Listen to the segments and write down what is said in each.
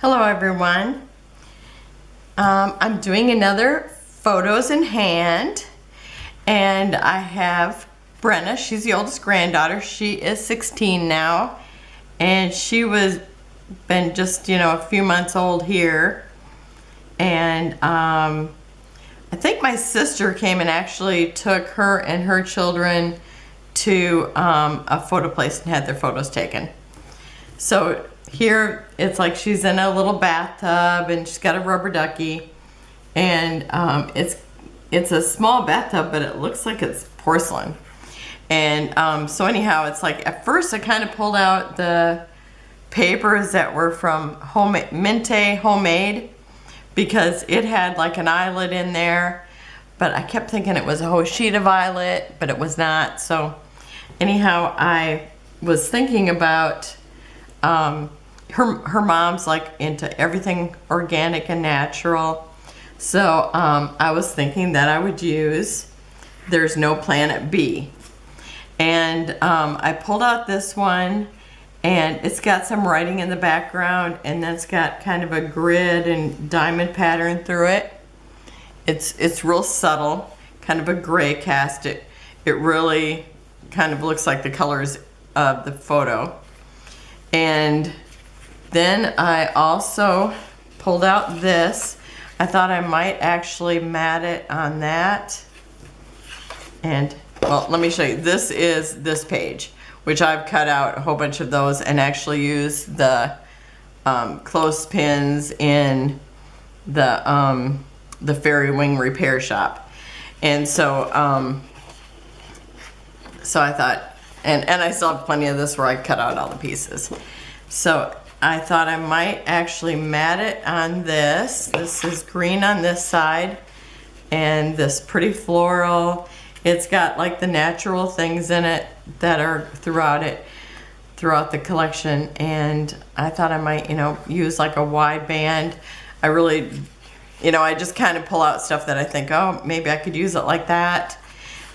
Hello everyone. I'm doing another photos in hand, and I have Brenna. She's the oldest granddaughter. She is 16 now, and she was been just a few months old here. And I think my sister came and actually took her and her children to a photo place and had their photos taken. So here it's like she's in a little bathtub and she's got a rubber ducky, and it's a small bathtub, but it looks like it's porcelain. And so anyhow, it's like at first I kind of pulled out the papers that were from Mintay homemade, because it had like an eyelet in there, but I kept thinking it was a Hoshita violet, but it was not. So anyhow, I was thinking about her mom's like into everything organic and natural. So I was thinking that I would use There's No Planet B. And I pulled out this one, and it's got some writing in the background, and then it's got kind of a grid and diamond pattern through it. It's real subtle, kind of a gray cast. It really kind of looks like the colors of the photo. And then I also pulled out this. I thought I might actually mat it on that. And well, let me show you. This is this page, which I've cut out a whole bunch of those and actually used the clothespins in the Fairy Wing repair shop. And so so I thought, and I still have plenty of this where I cut out all the pieces. So I thought I might actually mat it on this. This is green on this side, and this pretty floral. It's got like the natural things in it that are throughout the collection. And I thought I might, use like a wide band. I really, I just kind of pull out stuff that I think, oh, maybe I could use it like that.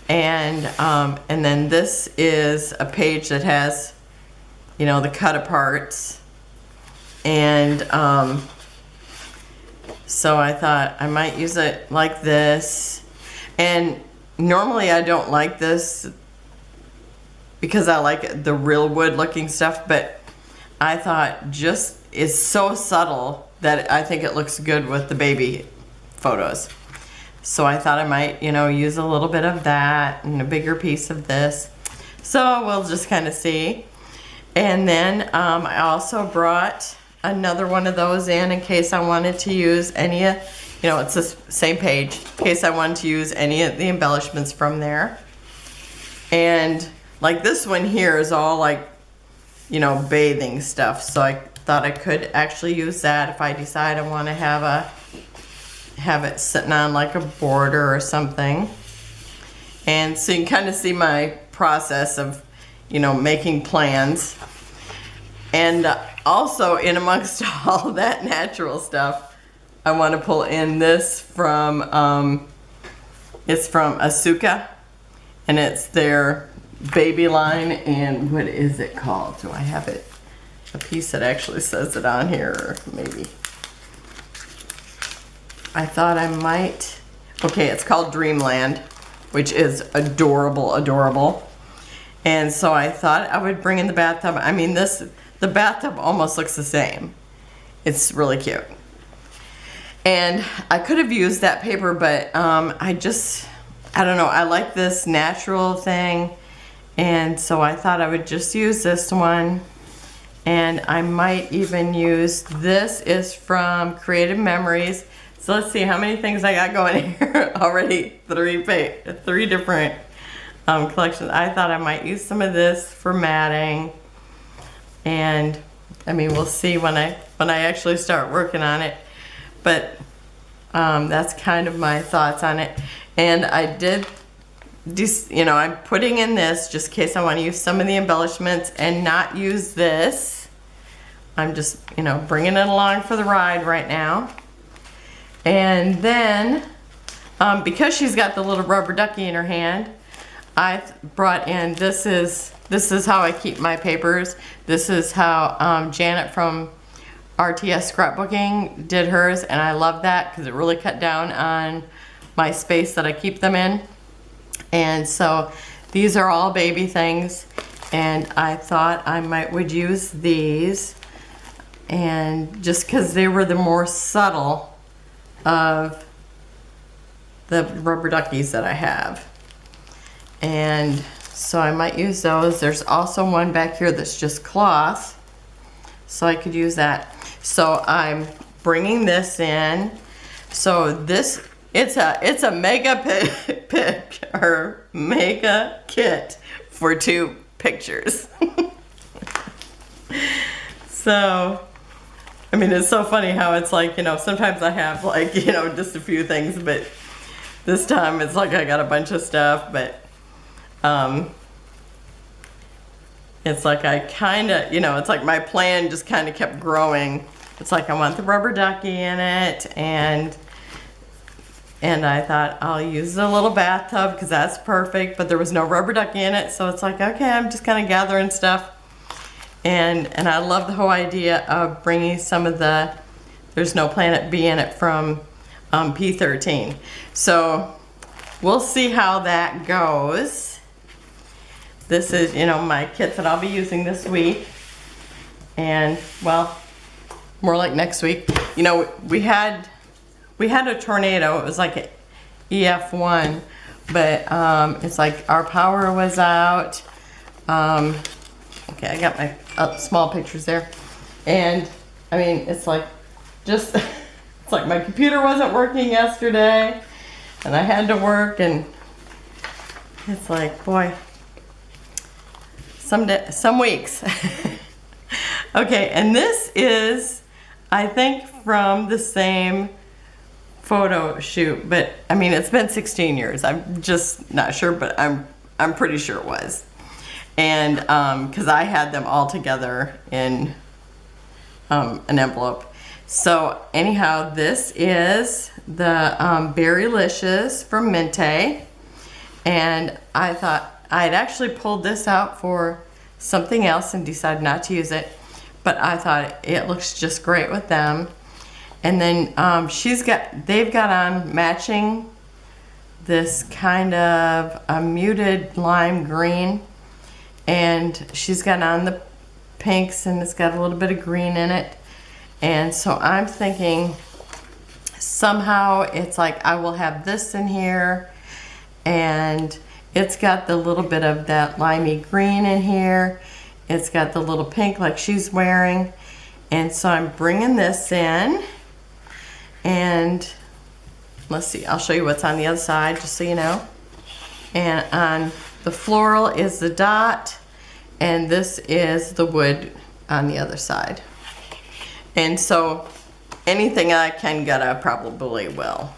And then this is a page that has, the cut aparts. And so I thought I might use it like this. And normally I don't like this because I like the real wood looking stuff, but I thought just it's so subtle that I think it looks good with the baby photos. So I thought I might, use a little bit of that and a bigger piece of this. So we'll just kind of see. And then I also brought another one of those in case I wanted to use any of, it's the same page, in case I wanted to use any of the embellishments from there. And like this one here is all like, bathing stuff. So I thought I could actually use that if I decide I want to have it sitting on like a border or something. And so you can kind of see my process of, making plans. And also in amongst all that natural stuff, I want to pull in this from, it's from Asuka, and it's their baby line. And what is it called? Do I have it? A piece that actually says it on here, or maybe. I thought I might, okay, it's called Dreamland, which is adorable, adorable. And so I thought I would bring in the bathtub. I mean, the bathtub almost looks the same. It's really cute. And I could have used that paper, but I don't know, I like this natural thing. And so I thought I would just use this one. And I might even use, this is from Creative Memories. So let's see how many things I got going here already. Three different collections. I thought I might use some of this for matting. And I mean, we'll see when I actually start working on it. But that's kind of my thoughts on it. And I did, I'm putting in this just in case I want to use some of the embellishments and not use this. I'm just, bringing it along for the ride right now. And then, because she's got the little rubber ducky in her hand, I brought in, this is how I keep my papers. This is how Janet from RTS Scrapbooking did hers, and I love that because it really cut down on my space that I keep them in. And so these are all baby things, and I thought I would use these, and just because they were the more subtle of the rubber duckies that I have. And so I might use those. There's also one back here that's just cloth, so I could use that. So I'm bringing this in. So this, it's a mega kit for 2 pictures. So, I mean, it's so funny how it's like, you know, sometimes I have like, you know, just a few things, but this time it's like I got a bunch of stuff, but it's like I kind of, you know, it's like my plan just kind of kept growing. It's like I want the rubber ducky in it, and I thought I'll use the little bathtub because that's perfect, but there was no rubber ducky in it, so it's like, okay, I'm just kind of gathering stuff. And I love the whole idea of bringing some of the There's No Planet B in it from P13. So we'll see how that goes. This is, you know, my kits that I'll be using this week. And, well, more like next week. You know, we had a tornado. It was like an EF1, but it's like our power was out. Okay, I got my small pictures there. And, I mean, it's like just, it's like my computer wasn't working yesterday, and I had to work, and it's like, boy, some weeks. Okay, and this is, I think, from the same photo shoot, but I mean, it's been 16 years. I'm just not sure, but I'm pretty sure it was. And because I had them all together in an envelope. So anyhow, this is the Berrylicious from Mintay, and I thought I'd actually pulled this out for something else and decided not to use it, but I thought it looks just great with them. And then they've got on matching this kind of a muted lime green, and she's got on the pinks, and it's got a little bit of green in it. And so I'm thinking somehow it's like I will have this in here, and it's got the little bit of that limey green in here. It's got the little pink like she's wearing. And so I'm bringing this in, and let's see, I'll show you what's on the other side just so you know. And on the floral is the dot, and this is the wood on the other side. And so anything I can get, I probably will.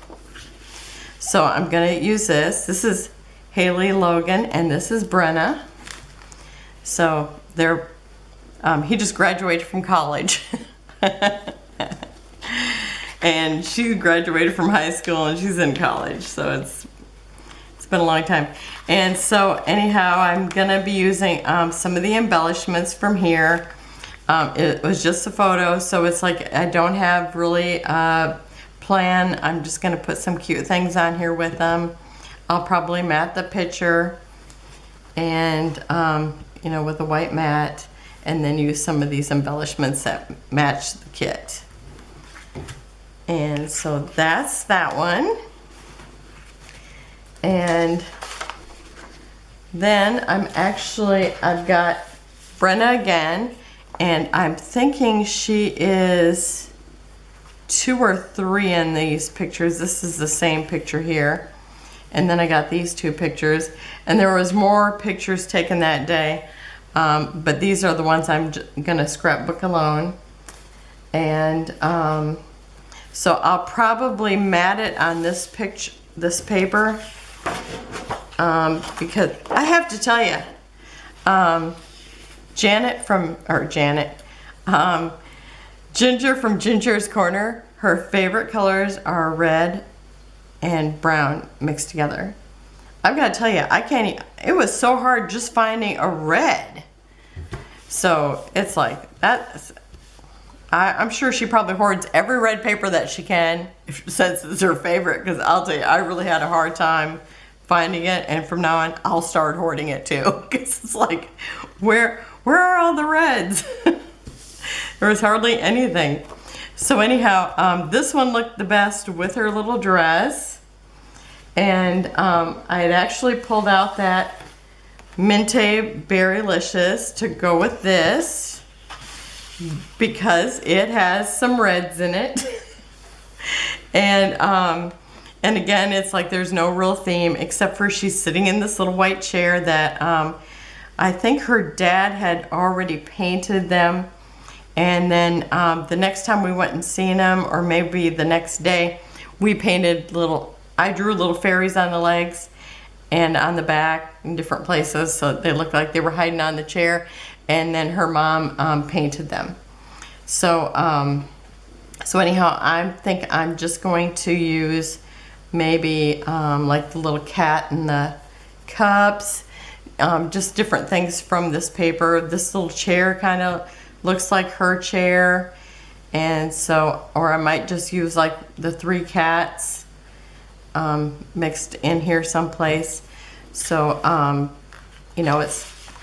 So I'm gonna use this. This is Haley Logan, and this is Brenna. So they're, he just graduated from college. And she graduated from high school, and she's in college, so it's been a long time. And so anyhow, I'm gonna be using some of the embellishments from here. It was just a photo, so it's like I don't have really a plan. I'm just gonna put some cute things on here with them. I'll probably mat the picture, and you know, with a white mat, and then use some of these embellishments that match the kit. And so that's that one. And then I've got Brenna again, and I'm thinking she is 2 or 3 in these pictures. This is the same picture here. And then I got these 2 pictures, and there was more pictures taken that day, but these are the ones I'm gonna scrapbook alone. And so I'll probably mat it on this paper, because I have to tell you, Ginger from Ginger's Corner, her favorite colors are red and brown mixed together. I've got to tell you, it was so hard just finding a red. So it's like, I'm sure she probably hoards every red paper that she can, since it's her favorite, because I'll tell you, I really had a hard time finding it, and from now on, I'll start hoarding it too, because it's like, where are all the reds? There was hardly anything. So anyhow, this one looked the best with her little dress, and I had actually pulled out that Mintay Berrylicious to go with this, because it has some reds in it. And again, it's like there's no real theme, except for she's sitting in this little white chair that I think her dad had already painted them. And then the next time we went and seen them, or maybe the next day, we painted I drew little fairies on the legs and on the back in different places, so they looked like they were hiding on the chair. And then her mom painted them. So anyhow, I think I'm just going to use maybe like the little cat and the cups, just different things from this paper. This little chair kind of looks like her chair, and so, or I might just use like the 3 cats mixed in here someplace. So you know,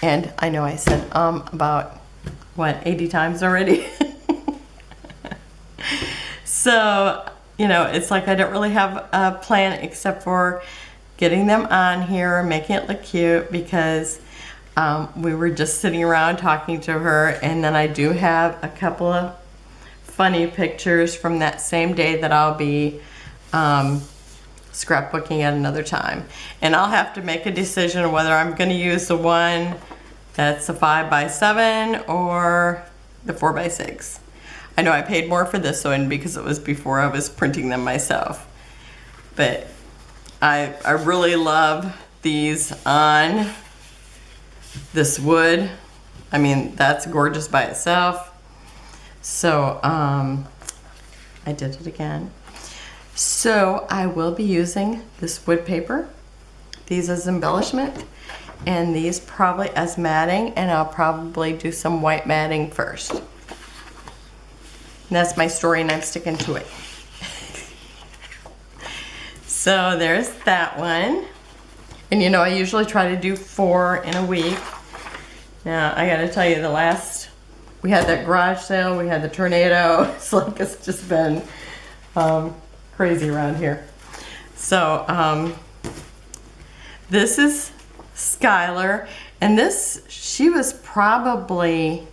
and I know I said about, what, 80 times already? So, you know, it's like I don't really have a plan except for getting them on here, making it look cute, because we were just sitting around talking to her, and then I do have a couple of funny pictures from that same day that I'll be scrapbooking at another time. And I'll have to make a decision whether I'm going to use the one that's a 5x7 or the 4x6. I know I paid more for this one because it was before I was printing them myself. But I really love these on this wood. I mean, that's gorgeous by itself. So I did it again. So I will be using this wood paper, these as embellishment, and these probably as matting, and I'll probably do some white matting first. And that's my story, and I'm sticking to it. So there's that one. And you know, I usually try to do 4 in a week. Now, I gotta tell you, we had that garage sale, we had the tornado. It's like, it's just been crazy around here. So, this is Skylar, and she was probably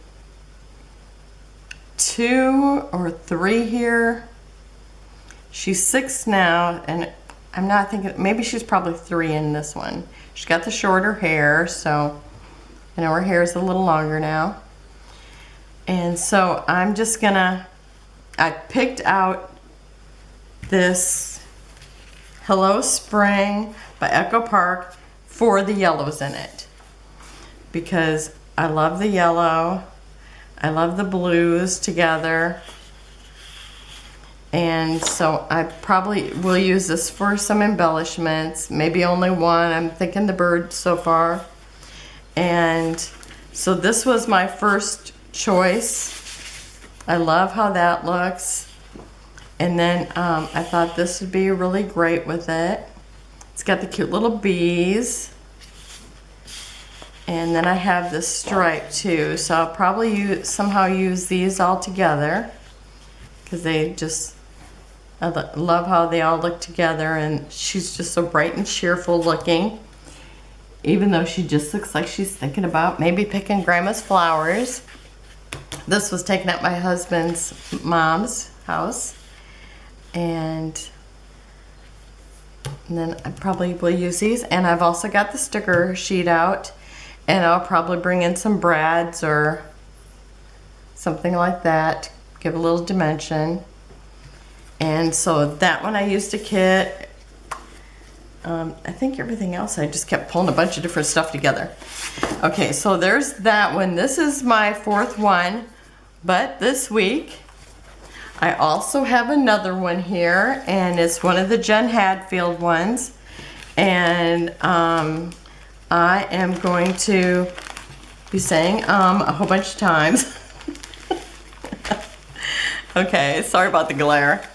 2 or 3 here. She's 6 now, and I'm not thinking, maybe she's probably 3 in this one. She's got the shorter hair, so I know her hair is a little longer now. And so I'm just gonna, I picked out this Hello Spring by Echo Park for the yellows in it, because I love the yellow, I love the blues together, and so I probably will use this for some embellishments, maybe only one. I'm thinking the bird so far. And so this was my first choice. I love how that looks. And then I thought this would be really great with it. It's got the cute little bees. And then I have this stripe too, so I'll probably somehow use these all together, because I love how they all look together, and she's just so bright and cheerful looking, even though she just looks like she's thinking about maybe picking Grandma's flowers. This was taken at my husband's mom's house, and then I probably will use these. And I've also got the sticker sheet out, and I'll probably bring in some brads or something like that, give a little dimension. And so that one I used a kit. I think everything else I just kept pulling a bunch of different stuff together. Okay, so there's that one. This is my 4th one, but this week I also have another one here, and it's one of the Jen Hadfield ones, and I am going to be saying a whole bunch of times. Okay, sorry about the glare.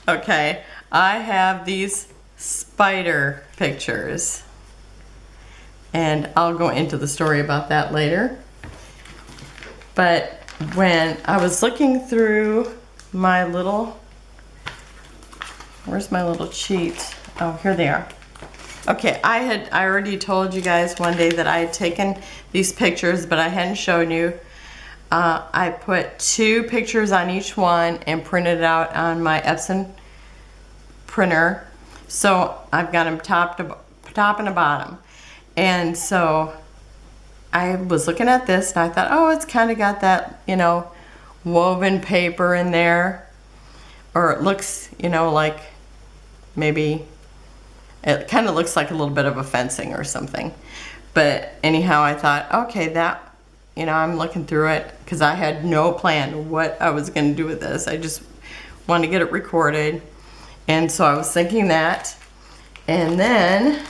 Okay, I have these spider pictures. And I'll go into the story about that later. But when I was looking through my little, where's my little cheat? Oh, here they are. Okay, I already told you guys one day that I had taken these pictures, but I hadn't shown you. I put 2 pictures on each one and printed it out on my Epson printer. So I've got them top and a bottom. And so I was looking at this and I thought, oh, it's kind of got that, you know, woven paper in there. Or it looks, you know, like maybe it kind of looks like a little bit of a fencing or something. But anyhow, I thought, okay, that, you know, I'm looking through it because I had no plan what I was going to do with this. I just wanted to get it recorded. And so I was thinking that. And then,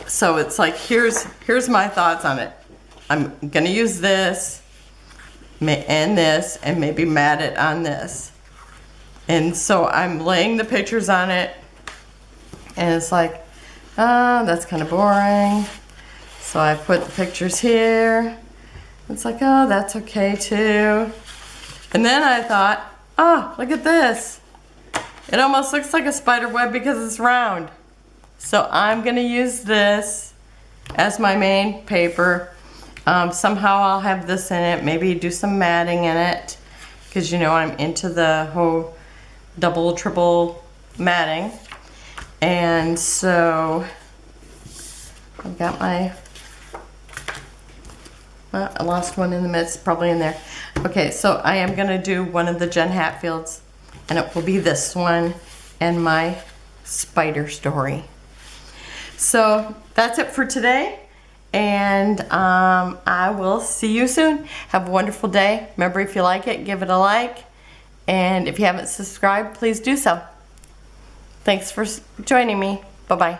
so it's like, here's my thoughts on it. I'm gonna use this and this and maybe mat it on this. And so I'm laying the pictures on it and it's like, that's kind of boring. So I put the pictures here. It's like, oh, that's okay too. And then I thought, oh, look at this. It almost looks like a spider web because it's round. So I'm gonna use this as my main paper. Somehow I'll have this in it, maybe do some matting in it, because you know I'm into the whole double, triple matting. And so I've got my, well, I lost one in the midst, probably in there. Okay, so I am gonna do one of the Jen Hadfields, and it will be this one and my spider story. So that's it for today, and I will see you soon. Have a wonderful day. Remember, if you like it, give it a like, and if you haven't subscribed, please do so. Thanks for joining me. Bye-bye.